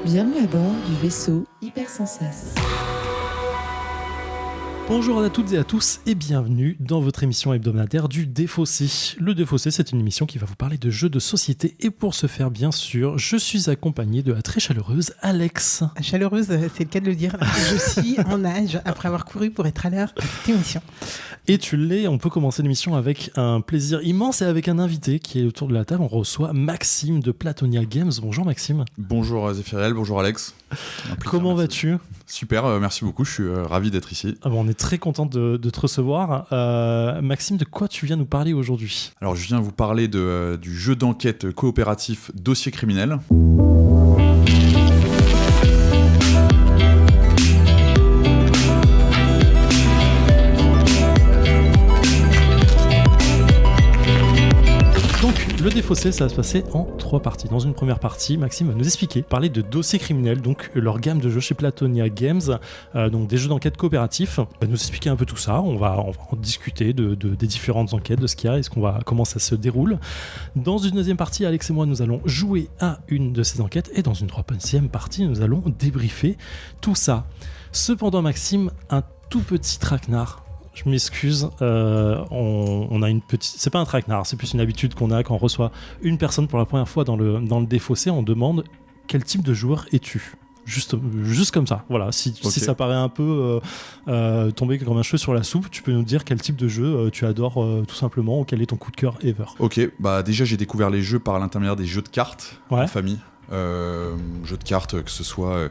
Bienvenue à bord du vaisseau Hypersensas. Bonjour à toutes et à tous et bienvenue dans votre émission hebdomadaire du Défaussé. Le Défaussé, c'est une émission qui va vous parler de jeux de société et pour ce faire, bien sûr, je suis accompagné de la très chaleureuse Alex. Chaleureuse, c'est le cas de le dire. Je suis en nage après avoir couru pour être à l'heure à cette émission. Et tu l'es, on peut commencer l'émission avec un plaisir immense et avec un invité qui est autour de la table. On reçoit Maxime de Platonia Games. Bonjour Maxime. Bonjour Zéphiriel, bonjour Alex. Comment vas-tu ? Super, merci beaucoup, je suis ravi d'être ici. On est très content de te recevoir. Maxime, de quoi tu viens nous parler aujourd'hui ? Alors je viens vous parler du jeu d'enquête coopératif Dossier criminel. Le Défaussé, ça va se passer en 3 parties. Dans une première partie, Maxime va nous expliquer, parler de Dossier criminel, donc leur gamme de jeux chez Platonia Games, donc des jeux d'enquête coopératifs. Il va nous expliquer un peu tout ça. On va en discuter des différentes enquêtes, de ce qu'il y a et comment ça se déroule. Dans une deuxième partie, Alex et moi, nous allons jouer à une de ces enquêtes et dans une troisième partie, nous allons débriefer tout ça. Cependant, Maxime, un tout petit traquenard. Je m'excuse, on a une petite... C'est pas un traquenard, c'est plus une habitude qu'on a quand on reçoit une personne pour la première fois dans le Défaussé, on demande quel type de joueur es-tu ? Juste comme ça, voilà. Si ça paraît un peu tomber comme un cheveu sur la soupe, tu peux nous dire quel type de jeu tu adores tout simplement, ou quel est ton coup de cœur ever. Ok, bah déjà j'ai découvert les jeux par l'intermédiaire des jeux de cartes en famille. Jeux de cartes, que ce soit...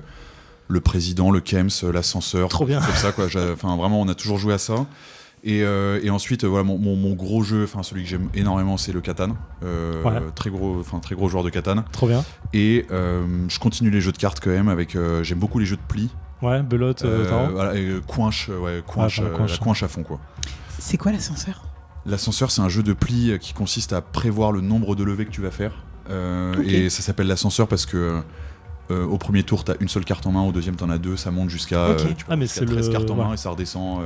le président, le Kems, l'ascenseur, trop bien. Comme ça quoi. Enfin vraiment, on a toujours joué à ça. Et ensuite, voilà, mon gros jeu, enfin celui que j'aime énormément, c'est le Catan. Très gros joueur de Catan. Trop bien. Et je continue les jeux de cartes quand même avec. J'aime beaucoup les jeux de pli. Ouais, belote, voilà, et coinche à fond quoi. C'est quoi l'ascenseur ? L'ascenseur, c'est un jeu de pli qui consiste à prévoir le nombre de levées que tu vas faire. Et ça s'appelle l'ascenseur parce que. Au premier tour, t'as une seule carte en main, au deuxième, t'en as 2, ça monte jusqu'à, tu peux jusqu'à 13 cartes en main et ça redescend.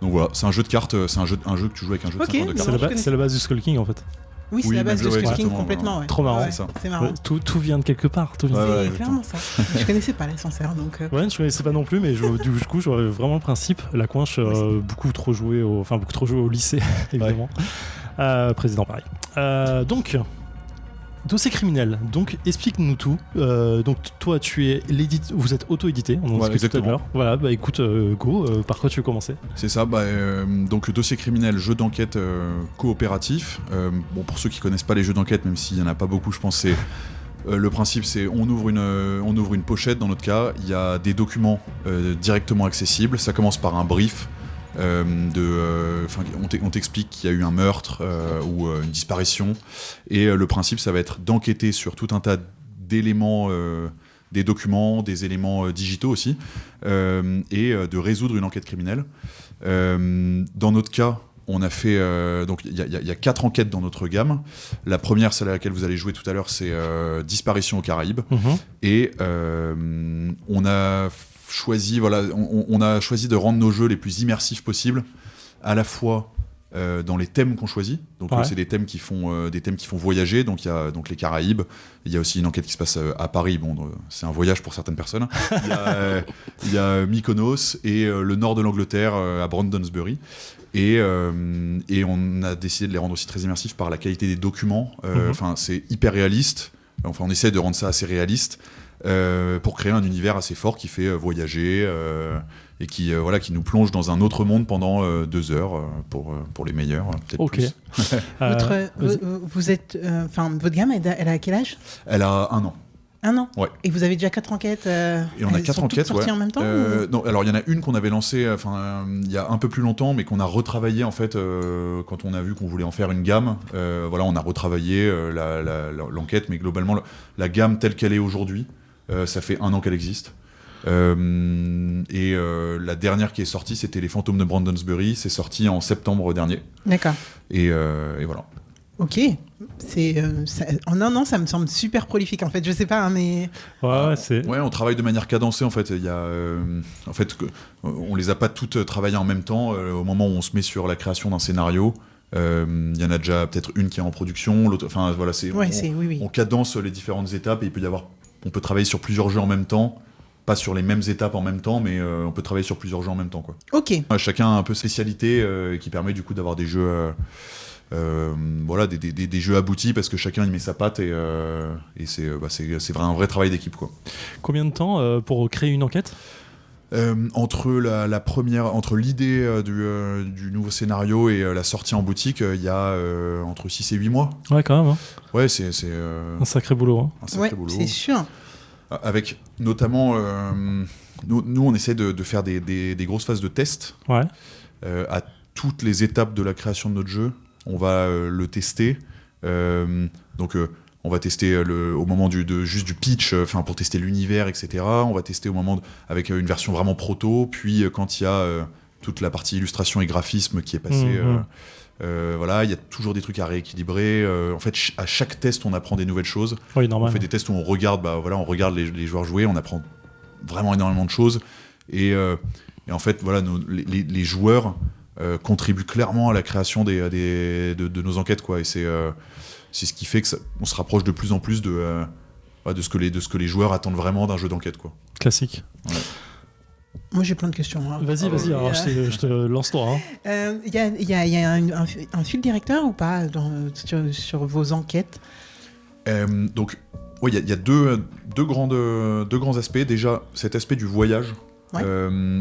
Donc voilà, c'est un jeu de cartes, c'est un jeu que tu joues avec un jeu de 50 de cartes. C'est la base du Skull King en fait. Oui, c'est la base du Skull King complètement. Ouais. Trop marrant. C'est ça. C'est marrant. Tout vient de quelque part. C'est clairement ça. Je connaissais pas l'ascenseur donc. Ouais, je connaissais pas non plus, mais du coup, je vois vraiment le principe. La coinche, beaucoup trop joué au lycée, évidemment. Président pareil. Donc. Dossier criminel, donc explique-nous tout. Donc toi vous êtes auto-édité, on en discute tout à l'heure. Voilà, bah écoute, go, par quoi tu veux commencer ? C'est ça, donc le Dossier criminel, jeu d'enquête coopératif. Bon, pour ceux qui connaissent pas les jeux d'enquête, même s'il y en a pas beaucoup, je pense c'est le principe, c'est on ouvre une pochette. Dans notre cas, il y a des documents directement accessibles. Ça commence par un brief. On t'explique qu'il y a eu un meurtre ou une disparition et le principe ça va être d'enquêter sur tout un tas d'éléments, des documents, des éléments digitaux aussi et de résoudre une enquête criminelle. Dans notre cas, on a fait donc il y a 4 enquêtes dans notre gamme. La première, celle à laquelle vous allez jouer tout à l'heure, c'est Disparition aux Caraïbes. Et on a choisi de rendre nos jeux les plus immersifs possibles, à la fois dans les thèmes qu'on choisit. Donc c'est des thèmes qui font voyager. Donc il y a donc les Caraïbes. Il y a aussi une enquête qui se passe à Paris. Bon, c'est un voyage pour certaines personnes. Il y a Mykonos et le nord de l'Angleterre à Brandonsbury. Et on a décidé de les rendre aussi très immersifs par la qualité des documents. Enfin, c'est hyper réaliste. Enfin, on essaie de rendre ça assez réaliste. Pour créer un univers assez fort qui fait voyager et qui nous plonge dans un autre monde pendant 2 heures pour les meilleurs, peut-être plus. Votre gamme, elle a quel âge ? Elle a 1 an. 1 an ? Ouais. Et vous avez déjà 4 enquêtes Et on a 4 enquêtes, sorties en même temps Non, alors il y en a une qu'on avait lancée il y a un peu plus longtemps, mais qu'on a retravaillé en fait quand on a vu qu'on voulait en faire une gamme. On a retravaillé l'enquête, mais globalement la gamme telle qu'elle est aujourd'hui. Ça fait 1 an qu'elle existe. La dernière qui est sortie, c'était Les Fantômes de Brandonsbury. C'est sorti en septembre dernier. D'accord. Et voilà. Ok. En 1 an, ça me semble super prolifique. En fait, je sais pas, mais. Ouais, on travaille de manière cadencée. En fait, il y a, on les a pas toutes travaillées en même temps. Au moment où on se met sur la création d'un scénario. Il y en a déjà peut-être une qui est en production, l'autre. Enfin voilà, on cadence les différentes étapes et il peut y avoir on peut travailler sur plusieurs jeux en même temps, pas sur les mêmes étapes en même temps, mais on peut travailler sur plusieurs jeux en même temps, quoi. Ok. Chacun a un peu spécialité qui permet du coup d'avoir des jeux, voilà, des jeux aboutis parce que chacun y met sa patte et c'est un vrai travail d'équipe, quoi. Combien de temps pour créer une enquête ? Entre l'idée du nouveau scénario et la sortie en boutique, il y a entre 6 et 8 mois. Ouais, quand même. Hein. Ouais, c'est Un sacré boulot. Hein. un sacré Ouais, boulot. c'est sûr. Avec notamment, nous on essaie de faire des grosses phases de test Ouais. à toutes les étapes de la création de notre jeu. On va le tester. Donc on va tester au moment juste du pitch, pour tester l'univers, etc. On va tester au moment avec une version vraiment proto. Puis quand il y a toute la partie illustration et graphisme qui est passée, voilà, il y a toujours des trucs à rééquilibrer. En fait, à chaque test, on apprend des nouvelles choses. Oui, normal. On fait des tests où on regarde, on regarde les joueurs jouer, on apprend vraiment énormément de choses. Et en fait, voilà, les joueurs contribuent clairement à la création de nos enquêtes, quoi. Et c'est ce qui fait qu'on se rapproche de plus en plus de ce que les joueurs attendent vraiment d'un jeu d'enquête, quoi. Classique. Ouais. Moi, j'ai plein de questions. Hein. Vas-y, alors je te lance toi. Il y a un fil directeur ou pas sur vos enquêtes? Donc, il y a deux grands aspects. Déjà, cet aspect du voyage. Ouais.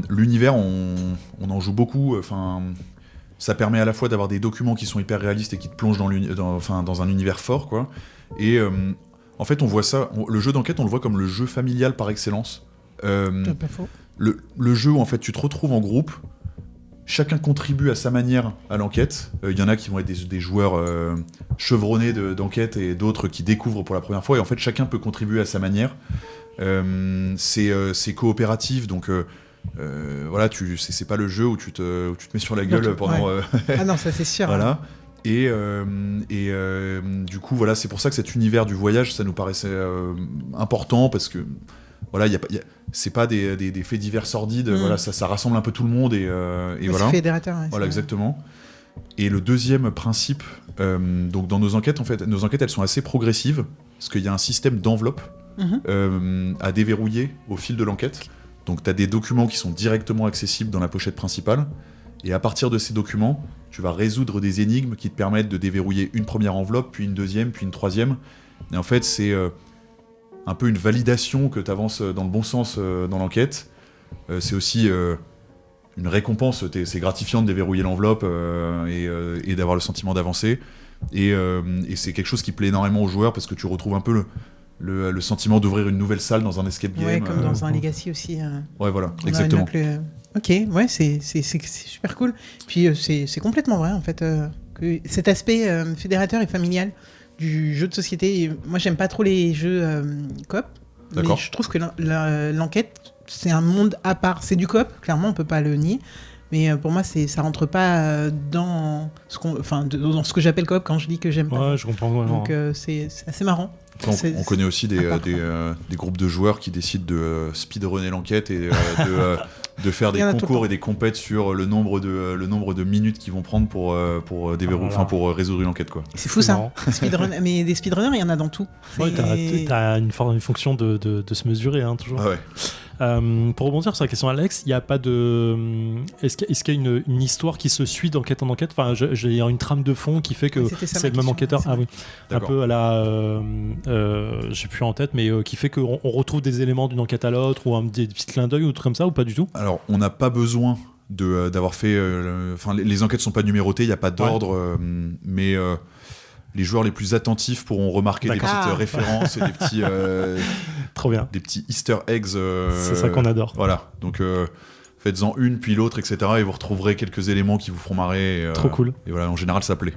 L'univers, on en joue beaucoup. Ça permet à la fois d'avoir des documents qui sont hyper réalistes et qui te plongent dans un univers fort, quoi. Et en fait, on voit ça. Le jeu d'enquête, on le voit comme le jeu familial par excellence. C'est pas faux. Le jeu où en fait tu te retrouves en groupe, chacun contribue à sa manière à l'enquête. Il y en a qui vont être des joueurs chevronnés d'enquête et d'autres qui découvrent pour la première fois. Et en fait, chacun peut contribuer à sa manière. C'est coopératif, donc voilà, c'est pas le jeu où tu te mets sur la gueule pendant. Ah non, ça c'est sûr. Voilà. Et du coup, voilà, c'est pour ça que cet univers du voyage, ça nous paraissait important parce que voilà, c'est pas des faits divers sordides. Voilà, ça rassemble un peu tout le monde et voilà. C'est fédérateur. Ouais, voilà, exactement. Et le deuxième principe, donc dans nos enquêtes, en fait, nos enquêtes, elles sont assez progressives parce qu'il y a un système d'enveloppe à déverrouiller au fil de l'enquête. Donc, tu as des documents qui sont directement accessibles dans la pochette principale. Et à partir de ces documents, tu vas résoudre des énigmes qui te permettent de déverrouiller une première enveloppe, puis une deuxième, puis une troisième. Et en fait, c'est un peu une validation que tu avances dans le bon sens dans l'enquête. C'est aussi une récompense. C'est gratifiant de déverrouiller l'enveloppe et d'avoir le sentiment d'avancer. Et c'est quelque chose qui plaît énormément aux joueurs parce que tu retrouves un peu le sentiment d'ouvrir une nouvelle salle dans un escape game. Ouais, comme dans un Legacy aussi. Ouais, voilà, exactement. Ok, ouais, c'est super cool. Puis c'est complètement vrai, en fait, que cet aspect fédérateur et familial du jeu de société. Moi, j'aime pas trop les jeux coop, mais je trouve que l'enquête, c'est un monde à part. C'est du coop, clairement, on peut pas le nier. Mais pour moi, ça rentre pas dans ce que j'appelle coop quand je dis que j'aime pas. Ouais, je comprends vraiment. Donc c'est assez marrant. On connaît aussi des groupes de joueurs qui décident de speedrunner l'enquête et de faire des concours et des compètes sur le nombre de minutes qu'ils vont prendre pour résoudre une enquête, quoi. C'est fou ça. Mais des speedrunners, il y en a dans tout. Ouais, t'as une fonction de se mesurer, hein, toujours. Ah ouais. Pour rebondir sur la question d'Alex, il n'y a pas de. Est-ce qu'il y a une histoire qui se suit d'enquête en enquête? Enfin, il y a une trame de fond qui fait que c'est le même enquêteur. Ah oui. D'accord. Un peu à la. J'ai plus en tête, mais qui fait qu'on retrouve des éléments d'une enquête à l'autre ou des petits clins d'œil ou des trucs comme ça, ou pas du tout? Alors, on n'a pas besoin d'avoir fait. Les enquêtes sont pas numérotées, il n'y a pas d'ordre, mais. Les joueurs les plus attentifs pourront remarquer des petites références et des petits, trop bien, des petits Easter eggs. C'est ça qu'on adore. Voilà, donc faites-en une puis l'autre, etc. Et vous retrouverez quelques éléments qui vous feront marrer. Trop cool. Et voilà, en général, ça plaît.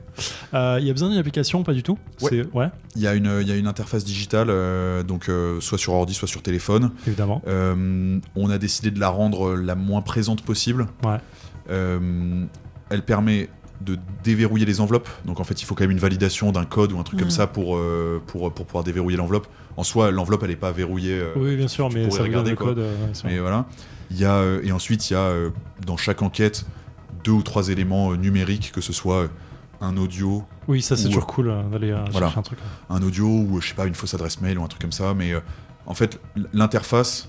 Il y a besoin d'une application, pas du tout? Ouais. Il y a une interface digitale, donc soit sur ordi, soit sur téléphone. Évidemment. On a décidé de la rendre la moins présente possible. Ouais. Elle permet de déverrouiller les enveloppes, donc en fait il faut quand même une validation d'un code ou un truc comme ça pour pouvoir déverrouiller l'enveloppe. En soi l'enveloppe elle n'est pas verrouillée, oui bien sûr, mais ça regarder le code, mais voilà. Et ensuite il y a dans chaque enquête 2 ou 3 éléments numériques, que ce soit un audio, oui ça c'est toujours cool d'aller chercher un truc, un audio ou je sais pas une fausse adresse mail ou un truc comme ça, mais en fait, l'interface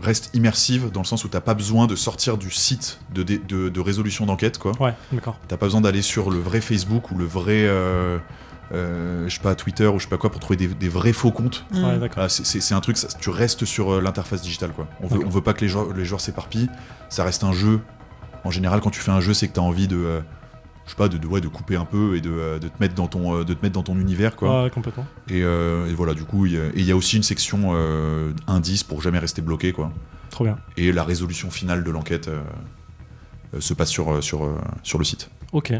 reste immersive dans le sens où t'as pas besoin de sortir du site de résolution d'enquête, quoi. Ouais, d'accord. T'as pas besoin d'aller sur le vrai Facebook ou le vrai je sais pas, Twitter ou je sais pas quoi pour trouver des vrais faux comptes. Ouais, d'accord. Voilà, c'est un truc, tu restes sur l'interface digitale, quoi. On veut pas que les joueurs s'éparpillent. Ça reste un jeu. En général, quand tu fais un jeu, c'est que t'as envie de je sais pas, de couper un peu et de te mettre dans ton univers, quoi. Ouais, complètement. Et voilà, du coup, il y a aussi une section indice pour jamais rester bloqué, quoi. Trop bien. Et la résolution finale de l'enquête se passe sur le site. Ok.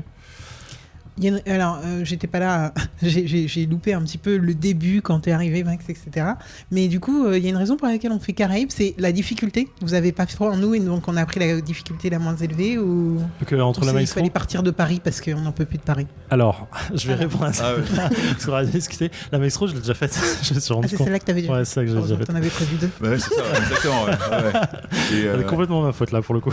Alors, j'étais pas là, j'ai loupé un petit peu le début quand t'es arrivé, Max, etc. Mais du coup, il y a une raison pour laquelle on fait Caraïbes, c'est la difficulté. Vous avez pas fait en nous, et donc on a pris la difficulté la moins élevée, ou Entre la il maestro. fallait partir de Paris parce qu'on n'en peut plus de Paris. Alors, je vais répondre à ça. Ah ouais. Parce qu'on a discuté. La maestro, je l'ai déjà faite. Je me suis Ah, rendu c'est compte. celle-là que t'avais déjà Ouais, c'est ça que j'ai déjà Heureusement fait. que t'en avais prévu 2. Bah ouais, c'est ça, exactement. Ouais. Et, C'est complètement ma faute là pour le coup.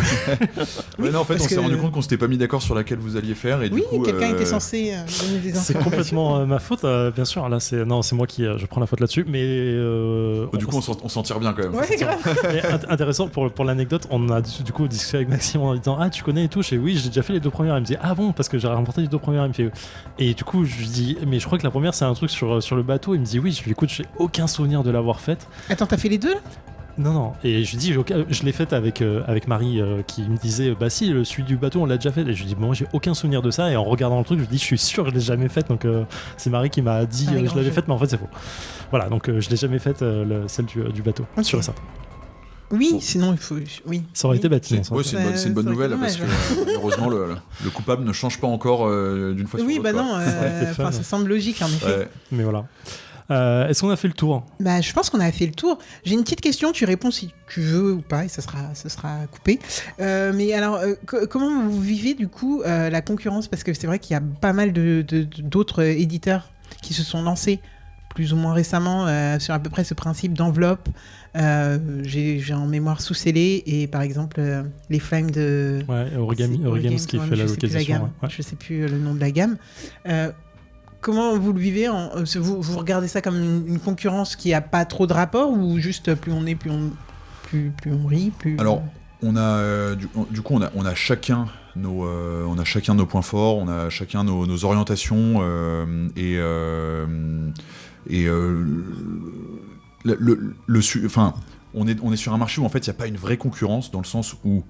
ouais, non, en fait, parce on s'est que- rendu compte qu'on s'était pas mis d'accord sur laquelle vous alliez faire. Et Oui, du coup, quelqu'un était censé donner des C'est informations. complètement ma faute, bien sûr. Là, c'est moi qui je prends la faute là-dessus. Mais du coup, on s'en tire bien quand même. Ouais, grave. Mais intéressant pour l'anecdote, on a du coup discuté avec Maxime en disant ah tu connais et tout. Je fais oui, j'ai déjà fait les 2 premières. Il me dit ah bon parce que j'ai remporté les 2 premières. Il me fait et du coup je lui dis mais je crois que la première c'est un truc sur le bateau. Il me dit oui. Je lui dis écoute j'ai aucun souvenir de l'avoir faite. Attends, t'as fait les 2 là? Non. Et je lui dis je l'ai faite avec Marie qui me disait bah si celui du bateau on l'a déjà fait. Et je lui dis bon, moi j'ai aucun souvenir de ça. Et en regardant le truc je lui dis je suis sûr que je l'ai jamais faite. Donc c'est Marie qui m'a dit Avec je grand l'avais jeu. faite mais en fait c'est faux. Voilà donc je l'ai jamais faite celle du bateau. Ok. Sûr et certain. Oui, Bon. sinon il faut. Oui. Ça aurait été bête. C'est sinon, ça aurait été- une bonne ça aurait nouvelle été parce que dommage. heureusement le coupable ne change pas encore d'une fois sur Oui, l'autre. bah quoi. non, aurait été fun. ça semble logique en effet. Ouais. Mais voilà. Est-ce qu'on a fait le tour? Bah, je pense qu'on a fait le tour. J'ai une petite question, tu réponds si tu veux ou pas, et ça sera coupé. Mais alors, comment vous vivez du coup la concurrence? Parce que c'est vrai qu'il y a pas mal d'autres éditeurs qui se sont lancés plus ou moins récemment sur à peu près ce principe d'enveloppe. J'ai en mémoire sous-scellé et par exemple les flammes de... Ouais, Origami qui fait la localisation. Ouais. Je sais plus le nom de la gamme. Comment vous le vivez vous regardez ça comme une concurrence qui a pas trop de rapport ou juste plus on est, plus on rit, plus... Alors, on a du coup on a chacun nos points forts, on a chacun nos orientations on est sur un marché où en fait il n'y a pas une vraie concurrence dans le sens où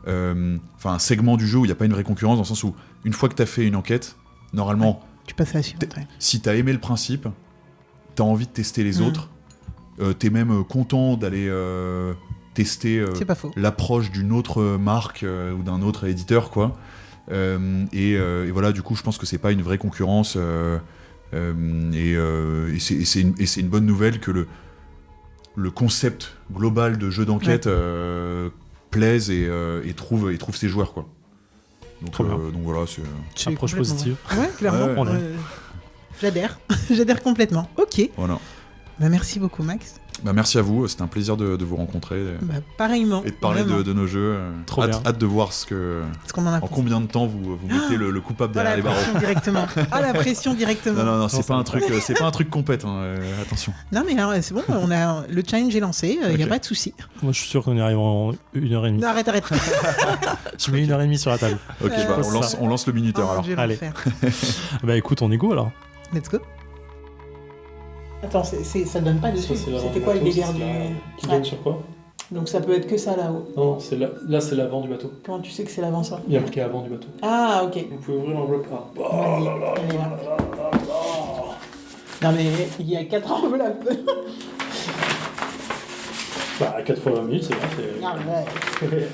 un segment du jeu où il n'y a pas une vraie concurrence dans le sens où une fois que tu as fait une enquête, normalement Tu passes à la suivante. Ouais. si tu as aimé le principe, tu as envie de tester les autres, tu es même content d'aller tester C'est pas faux. l'approche d'une autre marque ou d'un autre éditeur, quoi. Et voilà, du coup, je pense que c'est pas une vraie concurrence. Et c'est une bonne nouvelle que le concept global de jeu d'enquête plaise et trouve ses joueurs, quoi. Donc voilà, c'est... C'est Approche complètement positive. vrai. Ouais, clairement. Ouais, on aime. J'adhère. J'adhère complètement. Ok. Voilà. Bah, merci beaucoup, Max. Bah, merci à vous, c'était un plaisir de vous rencontrer Bah, pareillement. et de parler vraiment. de nos jeux. Trop bien. Hâte de voir Ce qu'on en a en pensé. combien de temps vous mettez le coupable Ah, derrière la les barreaux. pression directement. Ah, la pression directement. Non, c'est ça pas un truc, c'est pas un truc compète, attention. Non, mais alors, c'est bon, le challenge est lancé, il n'y a Ok. pas de souci. Moi, je suis sûr qu'on y arrive en 1h30. Non, arrête. Je mets 1h30 sur la table. Ok, Euh, bah, ça. on lance le minuteur Oh, alors. je vais Allez. l'enfer. Bah écoute, on est go alors. Let's go. Attends, ça donne pas dessus. C'était quoi le délire du... Ouais. sur quoi? Donc ça peut être que ça là-haut. Non, là c'est l'avant du bateau. Comment tu sais que c'est l'avant ça? Il y a marqué avant du bateau. Ah, ok. Vous pouvez ouvrir l'enveloppe A. Vas-y, allez, là. Non mais il y a 4 enveloppes. Bah 4 fois 20 minutes, c'est bien. Ouais.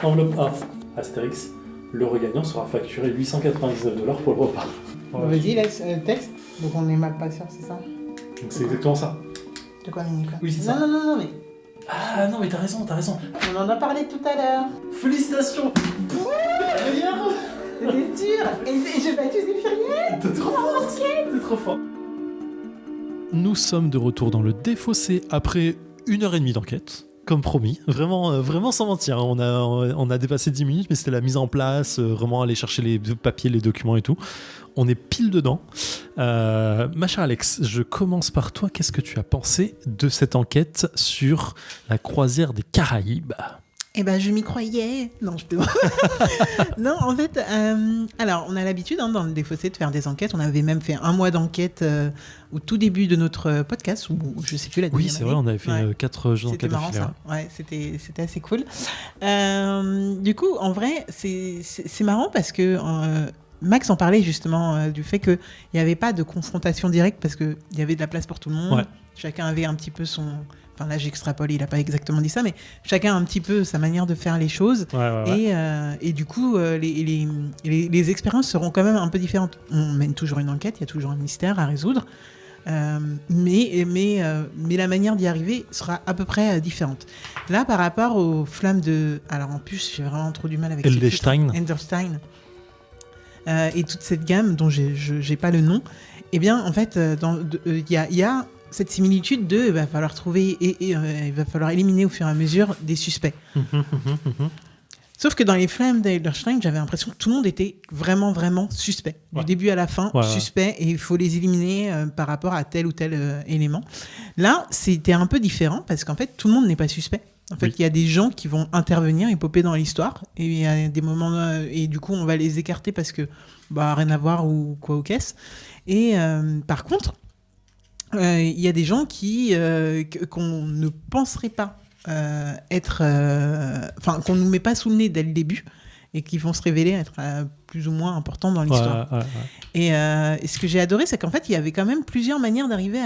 Enveloppe A. Astérix. Le regagnant sera facturé $899 pour le repas. Vas-y, laisse texte. Donc on est mal patient, c'est ça? Donc c'est exactement ça. De quoi, Nicolas? Oui, c'est ça. Non, mais Ah non mais t'as raison. on en a parlé tout à l'heure. Félicitations. C'était sûr. Et j'ai battu Zéphiriel. T'es trop fort. Nous sommes de retour dans le défaussé après 1h30 d'enquête. comme promis. Vraiment sans mentir. On a dépassé 10 minutes, mais c'était la mise en place, vraiment aller chercher les papiers, les documents et tout. On est pile dedans. Ma chère Alex, je commence par toi. Qu'est-ce que tu as pensé de cette enquête sur la croisière des Caraïbes ? Eh ben, je m'y croyais. Non, je peux. Non, en fait, alors, on a l'habitude dans le Défaussé de faire des enquêtes. On avait même fait un mois d'enquête au tout début de notre podcast, ou je sais plus la deuxième Oui, c'est année. vrai, on avait fait 4 jours C'était d'enquête marrant d'affilée. ça. Ouais, c'était assez cool. Du coup, en vrai, c'est marrant parce que Max en parlait justement du fait qu'il n'y avait pas de confrontation directe parce qu'il y avait de la place pour tout le monde. Ouais. Chacun avait un petit peu son... Enfin là, j'extrapole, il n'a pas exactement dit ça, mais chacun a un petit peu sa manière de faire les choses. Ouais. Et du coup, les expériences seront quand même un peu différentes. On mène toujours une enquête, il y a toujours un mystère à résoudre. Mais la manière d'y arriver sera à peu près différente. Là, par rapport aux flammes de... Alors en plus, j'ai vraiment trop du mal avec Elderstein. Enderstein. Et toute cette gamme dont j'ai pas le nom. Eh bien, en fait, il y a cette similitude de il va falloir trouver et il va falloir éliminer au fur et à mesure des suspects. Sauf que dans les flammes d'Elderstein, j'avais l'impression que tout le monde était vraiment suspect. Du début à la fin, suspect, et il faut les éliminer par rapport à tel ou tel élément. Là, c'était un peu différent parce qu'en fait, tout le monde n'est pas suspect. En fait, il y a des gens qui vont intervenir et popper dans l'histoire, et il y a des moments et du coup, on va les écarter parce que rien à voir ou quoi ou qu'est-ce. Et par contre, il y a des gens qu'on ne penserait pas être... Enfin, qu'on ne nous met pas sous le nez dès le début et qui vont se révéler être plus ou moins importants dans l'histoire. Et ce que j'ai adoré, c'est qu'en fait, il y avait quand même plusieurs manières d'arriver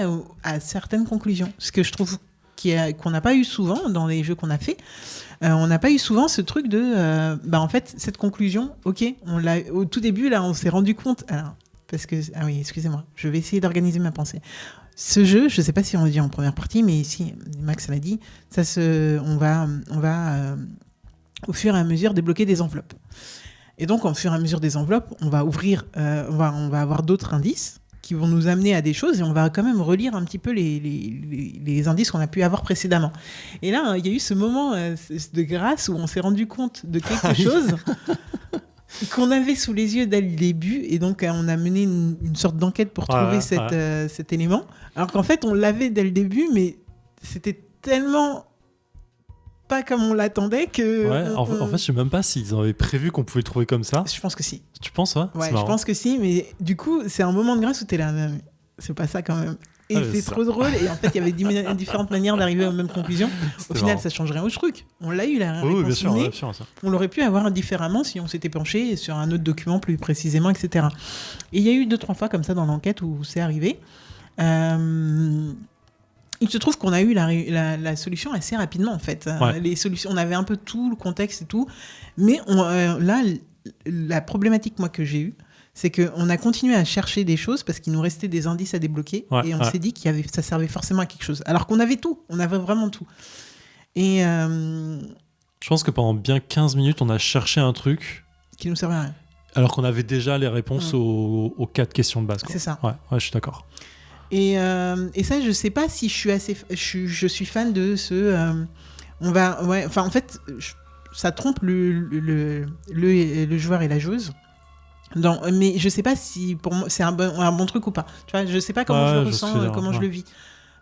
à certaines conclusions. Ce que je trouve qu'on n'a pas eu souvent dans les jeux qu'on a fait. On n'a pas eu souvent ce truc de... en fait, cette conclusion, ok, au tout début, là, on s'est rendu compte... Alors, parce que... Ah oui, excusez-moi, je vais essayer d'organiser ma pensée. Ce jeu, je ne sais pas si on le dit en première partie, mais si Max l'a dit, on va au fur et à mesure débloquer des enveloppes. Et donc, au fur et à mesure des enveloppes, on va ouvrir, on va avoir d'autres indices qui vont nous amener à des choses et on va quand même relire un petit peu les indices qu'on a pu avoir précédemment. Et là, il y a eu ce moment de grâce où on s'est rendu compte de quelque chose qu'on avait sous les yeux dès le début, et donc on a mené une sorte d'enquête pour trouver cet élément, alors qu'en fait on l'avait dès le début, mais c'était tellement pas comme on l'attendait que... En fait, je sais même pas s'ils avaient prévu qu'on pouvait le trouver comme ça. Je pense que si. Tu penses, ouais Je pense que si, mais du coup, c'est un moment de grâce où t'es là, c'est pas ça quand même. Et c'est trop drôle. Et en fait, il y avait différentes manières d'arriver aux mêmes conclusions. Au final, ça change rien au truc. On l'a eu, la réponse. Oui, bien sûr, ça. On l'aurait pu avoir différemment si on s'était penché sur un autre document plus précisément, etc. Et il y a eu 2-3 fois comme ça dans l'enquête où c'est arrivé. Il se trouve qu'on a eu la solution assez rapidement, en fait. Les solutions, on avait un peu tout, le contexte et tout. Mais là, la problématique, moi, que j'ai eue, c'est qu'on a continué à chercher des choses parce qu'il nous restait des indices à débloquer et on s'est dit que ça servait forcément à quelque chose. Alors qu'on avait tout, on avait vraiment tout. Et je pense que pendant bien 15 minutes, on a cherché un truc qui nous servait à rien. Alors qu'on avait déjà les réponses aux 4 questions de base. C'est ça. Ouais, je suis d'accord. Et ça, je sais pas si je suis fan de ce... en fait, ça trompe le joueur et la joueuse. Mais je sais pas si pour moi c'est un bon truc ou pas. Tu vois, je sais pas comment je le ressens, comment je le vis.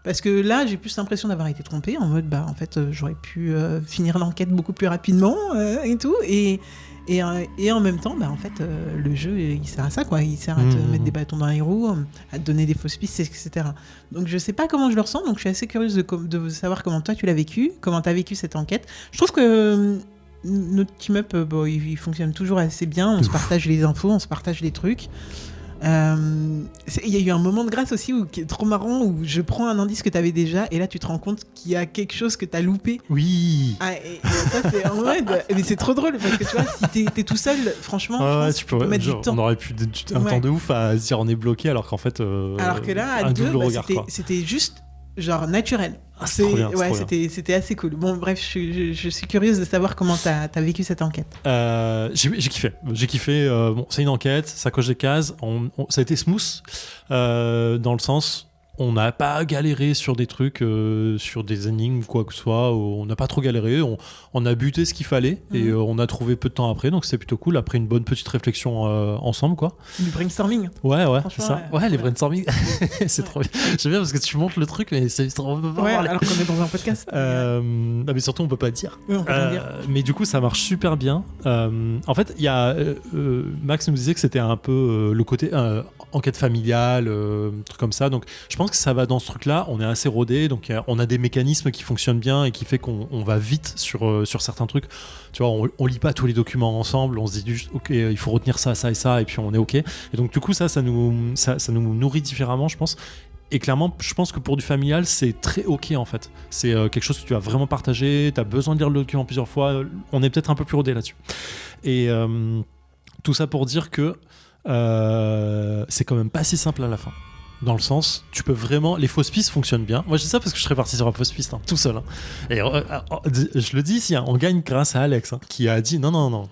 Parce que là, j'ai plus l'impression d'avoir été trompée en mode en fait, j'aurais pu finir l'enquête beaucoup plus rapidement et tout. Et en même temps, en fait, le jeu, il sert à ça, quoi. Il sert à te mettre des bâtons dans les roues, à te donner des fausses pistes, etc. Donc, je sais pas comment je le ressens. Donc, je suis assez curieuse de savoir comment toi, tu l'as vécu, comment tu as vécu cette enquête. Je trouve que notre team-up, il fonctionne toujours assez bien. On se partage les infos, on se partage les trucs. Il y a eu un moment de grâce aussi qui est trop marrant, où je prends un indice que tu avais déjà et là tu te rends compte qu'il y a quelque chose que tu as loupé. Oui. Et ça, c'est en mode, mais c'est trop drôle parce que tu vois, si t'es tout seul, franchement, tu peux mettre du temps. On aurait pu un temps de ouf à se dire on est bloqué alors qu'en fait alors que là à deux, c'était juste genre naturel. Trop bien. C'était assez cool. Bon, bref, je suis curieuse de savoir comment t'as vécu cette enquête. J'ai kiffé. Bon, c'est une enquête, ça coche des cases. Ça a été smooth dans le sens, On n'a pas galéré sur des trucs, sur des énigmes, quoi que ce soit. On n'a pas trop galéré. On a buté ce qu'il fallait et on a trouvé peu de temps après. Donc c'était plutôt cool. Après une bonne petite réflexion ensemble, quoi. Du brainstorming. Ouais, c'est ça. Ouais, les brainstorming. C'est trop bien. J'aime bien parce que tu montres le truc, mais c'est trop. Ouais, alors qu'on est dans un podcast. Mais surtout, on peut pas dire. Oui, on peut pas dire. Mais du coup, ça marche super bien. En fait, il y a Max nous disait que c'était un peu le côté enquête familiale, truc comme ça. Donc, je pense que ça va dans ce truc-là. On est assez rodé, donc on a des mécanismes qui fonctionnent bien et qui fait qu'on va vite sur certains trucs. Tu vois, on lit pas tous les documents ensemble. On se dit juste, ok, il faut retenir ça, ça et ça, et puis on est ok. Et donc, du coup, ça nous nourrit différemment, je pense. Et clairement, je pense que pour du familial, c'est très ok en fait. C'est quelque chose que tu vas vraiment partager, tu as besoin de lire le document plusieurs fois. On est peut-être un peu plus rodé là-dessus. Et tout ça pour dire que c'est quand même pas si simple à la fin. Dans le sens, tu peux vraiment. Les fausses pistes fonctionnent bien. Moi, je dis ça parce que je serais parti sur une fausse piste, tout seul. Et je le dis ici, on gagne grâce à Alex, qui a dit non.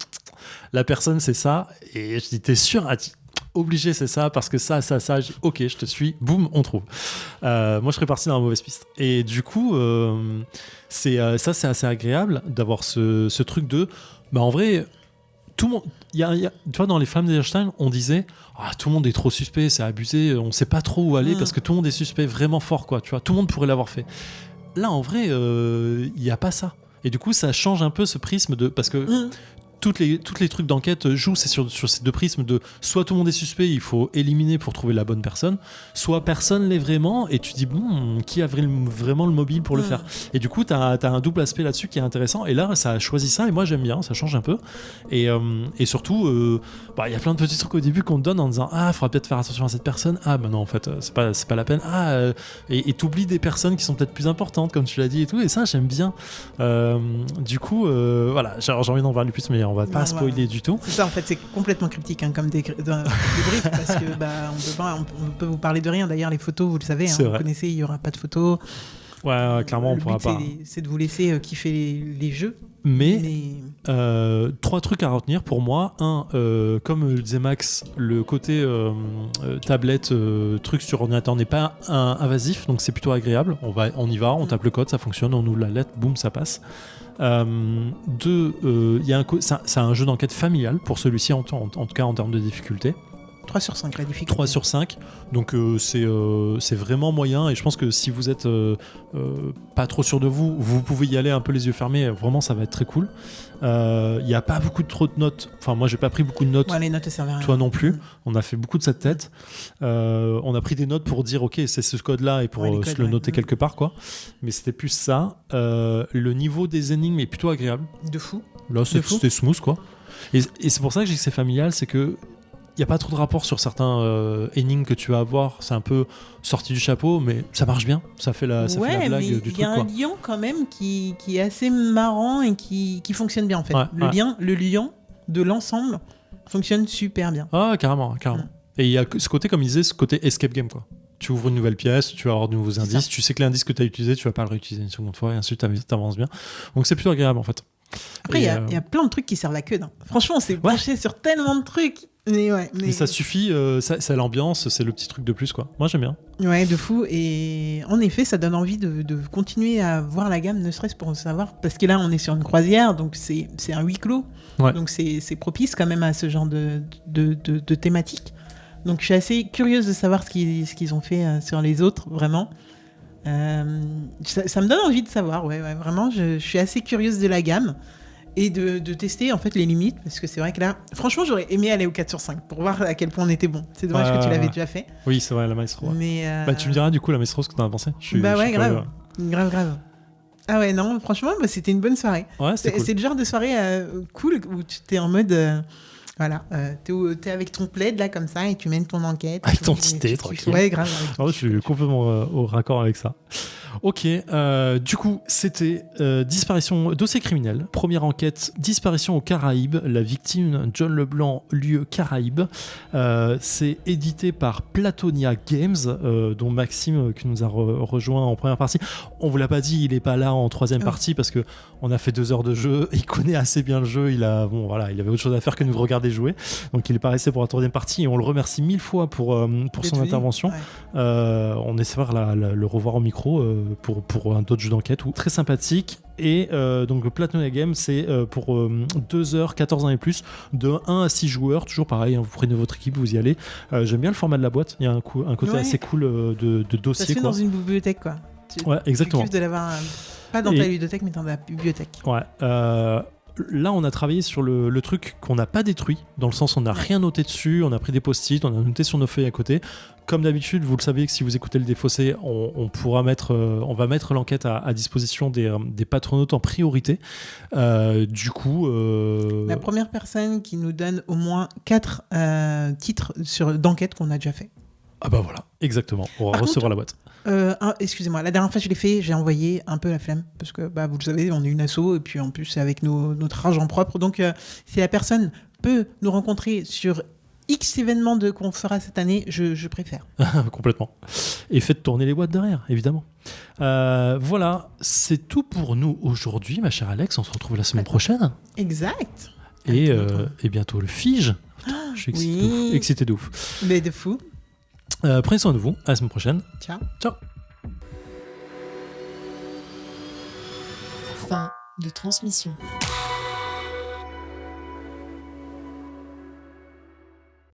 La personne, c'est ça. Et je dis, t'es sûr? Elle dit, obligé, c'est ça, parce que ça, ok, je te suis, boum, on trouve. Moi, je serais parti dans la mauvaise piste. Et du coup, c'est assez agréable d'avoir ce truc de. Bah, en vrai, tout le monde. Tu vois, dans les Flammes d'Eyerstein, on disait tout le monde est trop suspect, c'est abusé, on sait pas trop où aller parce que tout le monde est suspect vraiment fort, quoi. Tu vois, tout le monde pourrait l'avoir fait. Là, en vrai, il y a pas ça. Et du coup, ça change un peu ce prisme de. Parce que. Toutes les trucs d'enquête jouent sur ces deux prismes de soit tout le monde est suspect, il faut éliminer pour trouver la bonne personne, soit personne l'est vraiment et tu dis qui a vraiment le mobile pour le faire. Et du coup t'as un double aspect là-dessus qui est intéressant et là ça a choisi ça et moi j'aime bien, ça change un peu et surtout il y a plein de petits trucs au début qu'on te donne en disant faudra peut-être faire attention à cette personne, non en fait c'est pas la peine, et t'oublies des personnes qui sont peut-être plus importantes comme tu l'as dit et tout, et ça j'aime bien. Du coup voilà, j'ai envie d'en parler plus, mais on va pas spoiler du tout. C'est ça, en fait, c'est complètement cryptique comme débrief parce que on peut vous parler de rien. D'ailleurs, les photos, vous le savez, vous connaissez, il y aura pas de photos. Ouais, clairement, on pourra pas. C'est de vous laisser kiffer les jeux. Mais 3 trucs à retenir pour moi. Comme le disait Max, le côté tablette, truc sur ordinateur n'est pas invasif, donc c'est plutôt agréable. On y va, on tape le code, ça fonctionne, on ouvre la lettre, boum, ça passe. 2, c'est un jeu d'enquête familiale pour celui-ci, en tout cas en termes de difficulté. 3 sur 5 la difficulté. 3 sur 5, donc c'est vraiment moyen, et je pense que si vous êtes pas trop sûr de vous, vous pouvez y aller un peu les yeux fermés, vraiment ça va être très cool. Il n'y a pas trop de notes, enfin moi j'ai pas pris beaucoup de notes, les notes elles servent à rien. Toi non plus, on a fait beaucoup de cette tête, on a pris des notes pour dire ok c'est ce code là et pour se le noter quelque part, quoi. Mais c'était plus ça. Le niveau des énigmes est plutôt agréable. De fou. Là c'était smooth, quoi. Et c'est pour ça que je dis que c'est familial, c'est que il n'y a pas trop de rapport sur certains énigmes que tu vas avoir. C'est un peu sorti du chapeau, mais ça marche bien. Ça fait la blague du truc. Il y a un lien quand même qui est assez marrant et qui fonctionne bien en fait. Le lien de l'ensemble fonctionne super bien. Ah, carrément. Et il y a ce côté, comme il disait, ce côté escape game, quoi. Tu ouvres une nouvelle pièce, tu vas avoir de nouveaux indices. Tu sais que l'indice que tu as utilisé, tu vas pas le réutiliser une seconde fois, et ensuite tu avances bien. Donc c'est plutôt agréable en fait. Après, il y a plein de trucs qui servent la queue. Franchement, on s'est penché sur tellement de trucs. Mais ça suffit, c'est l'ambiance, c'est le petit truc de plus, quoi. Moi j'aime bien. Ouais, de fou. Et en effet, ça donne envie de continuer à voir la gamme, ne serait-ce pour savoir. Parce que là, on est sur une croisière, donc c'est un huis clos. Ouais. Donc c'est propice quand même à ce genre de thématique. Donc je suis assez curieuse de savoir ce qu'ils ont fait sur les autres, vraiment. Ça me donne envie de savoir, vraiment. Je suis assez curieuse de la gamme. Et de tester en fait les limites, parce que c'est vrai que là, franchement, j'aurais aimé aller au 4 sur 5 pour voir à quel point on était bon. C'est dommage que tu l'avais déjà fait. Oui, c'est vrai, la Maestro. Mais tu me diras du coup la Maestro ce que t'en as pensé. Grave. Ah ouais, non, franchement, c'était une bonne soirée. Ouais, c'est cool. C'est le genre de soirée cool où tu t'es en mode. T'es avec ton plaid là comme ça et tu mènes ton enquête. Avec ton petit thé, tranquille. Ouais, grave. Je suis complètement au raccord avec ça. Ok, du coup, c'était disparition, dossier criminel. Première enquête, disparition aux Caraïbes. La victime, John Leblanc, lieu Caraïbes. C'est édité par Platonia Games, dont Maxime, qui nous a rejoint en première partie. On vous l'a pas dit, il est pas là en troisième partie parce que on a fait 2 heures de jeu. Il connaît assez bien le jeu. Il avait autre chose à faire que nous regarder jouer. Donc il est pas resté pour la troisième partie et on le remercie 1000 fois pour son intervention. Ouais. On espère le revoir au micro pour un autre jeu d'enquête très sympathique. Et donc Platonia Games, c'est pour 2 heures, 14 ans et plus, de 1 à 6 joueurs, toujours pareil, hein, vous prenez votre équipe, vous y allez. J'aime bien le format de la boîte, il y a un côté assez cool de dossier. Ça se fait dans une bibliothèque, quoi. Ouais, exactement. Tu kiffes de l'avoir, pas dans ta ludothèque, mais dans la bibliothèque. Ouais. Là, on a travaillé sur le truc qu'on n'a pas détruit, dans le sens on n'a rien noté dessus, on a pris des post-it, on a noté sur nos feuilles à côté. Comme d'habitude, vous le savez que si vous écoutez le Défaussé, on va mettre l'enquête à disposition des patronautes en priorité. Du coup... La première personne qui nous donne au moins 4 titres d'enquête qu'on a déjà fait. Ah bah voilà, exactement, on va recevoir la boîte. Excusez-moi, la dernière fois que je l'ai fait, j'ai envoyé un peu la flemme, parce que vous le savez, on est une asso, et puis en plus c'est avec notre argent propre, donc si la personne peut nous rencontrer sur X événements qu'on fera cette année, je préfère. Complètement. Et faites tourner les boîtes derrière, évidemment. Voilà, c'est tout pour nous aujourd'hui, ma chère Alex, on se retrouve la semaine prochaine. Exact. Et bientôt le Fige. Je suis excité de ouf. Mais de fou. Prenez soin de vous, à la semaine prochaine. Ciao. Ciao. Fin de transmission.